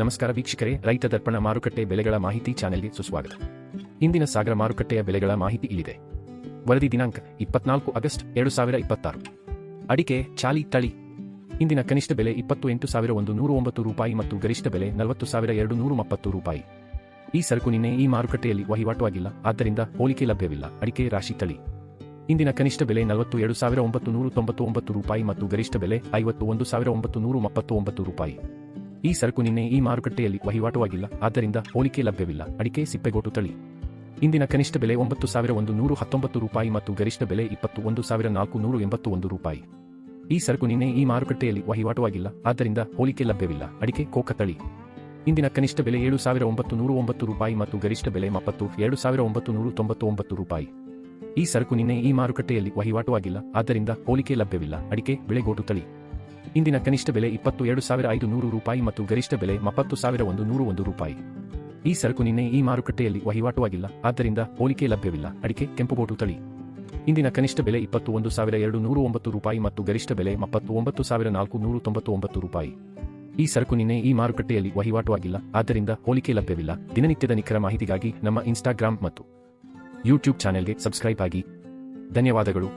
ನಮಸ್ಕಾರ ವೀಕ್ಷಕರೇ, ರೈತ ದರ್ಪಣ ಮಾರುಕಟ್ಟೆ ಬೆಲೆಗಳ ಮಾಹಿತಿ ಚಾನೆಲ್ಗೆ ಸುಸ್ವಾಗತ. ಇಂದಿನ ಸಾಗರ ಮಾರುಕಟ್ಟೆಯ ಬೆಲೆಗಳ ಮಾಹಿತಿ ಇಲ್ಲಿದೆ. ವರದಿ ದಿನಾಂಕ 24 ಆಗಸ್ಟ್ 2026. ಅಡಿಕೆ ಚಾಲಿ ತಳಿ ಇಂದಿನ ಕನಿಷ್ಠ ಬೆಲೆ 28,109 ರೂಪಾಯಿ ಮತ್ತು ಗರಿಷ್ಠ ಬೆಲೆ 40,230 ರೂಪಾಯಿ. ಈ ಸರಕು ನಿನ್ನೆ ಈ ಮಾರುಕಟ್ಟೆಯಲ್ಲಿ ವಹಿವಾಟುವಾಗಿಲ್ಲ, ಆದ್ದರಿಂದ ಹೋಲಿಕೆ ಲಭ್ಯವಿಲ್ಲ. ಅಡಿಕೆ ರಾಶಿ ತಳಿ ಇಂದಿನ ಕನಿಷ್ಠ ಬೆಲೆ 47,999 ರೂಪಾಯಿ ಮತ್ತು ಗರಿಷ್ಠ ಬೆಲೆ 51,939 ರೂಪಾಯಿ. ಈ ಸರಕು ನಿನ್ನೆ ಈ ಮಾರುಕಟ್ಟೆಯಲ್ಲಿ ವಹಿವಾಟುವಾಗಿಲ್ಲ, ಆದ್ದರಿಂದ ಹೋಲಿಕೆ ಲಭ್ಯವಿಲ್ಲ. ಅಡಿಕೆ ಸಿಪ್ಪೆಗೋಟು ತಳಿ ಇಂದಿನ ಕನಿಷ್ಠ ಬೆಲೆ 9,119 ರೂಪಾಯಿ ಮತ್ತು ಗರಿಷ್ಠ ಬೆಲೆ 21,481 ರೂಪಾಯಿ. ಈ ಸರಕು ನಿನ್ನೆ ಈ ಮಾರುಕಟ್ಟೆಯಲ್ಲಿ ವಹಿವಾಟುವಾಗಿಲ್ಲ, ಆದ್ದರಿಂದ ಹೋಲಿಕೆ ಲಭ್ಯವಿಲ್ಲ. ಅಡಿಕೆ ಕೋಕ ತಳಿ ಇಂದಿನ ಕನಿಷ್ಠ ಬೆಲೆ 7,909 ರೂಪಾಯಿ ಮತ್ತು ಗರಿಷ್ಠ ಬೆಲೆ 72,999 ರೂಪಾಯಿ. ಈ ಸರಕು ನಿನ್ನೆ ಈ ಮಾರುಕಟ್ಟೆಯಲ್ಲಿ ವಹಿವಾಟುವಾಗಿಲ್ಲ, ಆದ್ದರಿಂದ ಹೋಲಿಕೆ ಲಭ್ಯವಿಲ್ಲ. ಅಡಿಕೆ ಬಿಳೆಗೋಟು ತಳಿ ಇಂದಿನ ಕನಿಷ್ಠ ಬೆಲೆ 22,500 ರೂಪಾಯಿ ಮತ್ತು ಗರಿಷ್ಠ ಬೆಲೆ 30,101 ರೂಪಾಯಿ. ಈ ಸರಕು ನಿನ್ನೆ ಈ ಮಾರುಕಟ್ಟೆಯಲ್ಲಿ ವಹಿವಾಟುವಾಗಿಲ್ಲ, ಆದ್ದರಿಂದ ಹೋಲಿಕೆ ಲಭ್ಯವಿಲ್ಲ. ಅಡಿಕೆ ಕೆಂಪುಗೋಟು ತಳಿ ಇಂದಿನ ಕನಿಷ್ಠ ಬೆಲೆ 21,209 ರೂಪಾಯಿ ಮತ್ತು ಗರಿಷ್ಠ ಬೆಲೆ 39,499 ರೂಪಾಯಿ. ಈ ಸರಕು ನಿನ್ನೆ ಈ ಮಾರುಕಟ್ಟೆಯಲ್ಲಿ ವಹಿವಾಟುವಾಗಿಲ್ಲ, ಆದ್ದರಿಂದ ಹೋಲಿಕೆ ಲಭ್ಯವಿಲ್ಲ. ದಿನನಿತ್ಯದ ನಿಖರ ಮಾಹಿತಿಗಾಗಿ ನಮ್ಮ ಇನ್ಸ್ಟಾಗ್ರಾಮ್ ಮತ್ತು ಯೂಟ್ಯೂಬ್ ಚಾನೆಲ್ಗೆ ಸಬ್ಸ್ಕ್ರೈಬ್ ಆಗಿ. ಧನ್ಯವಾದಗಳು.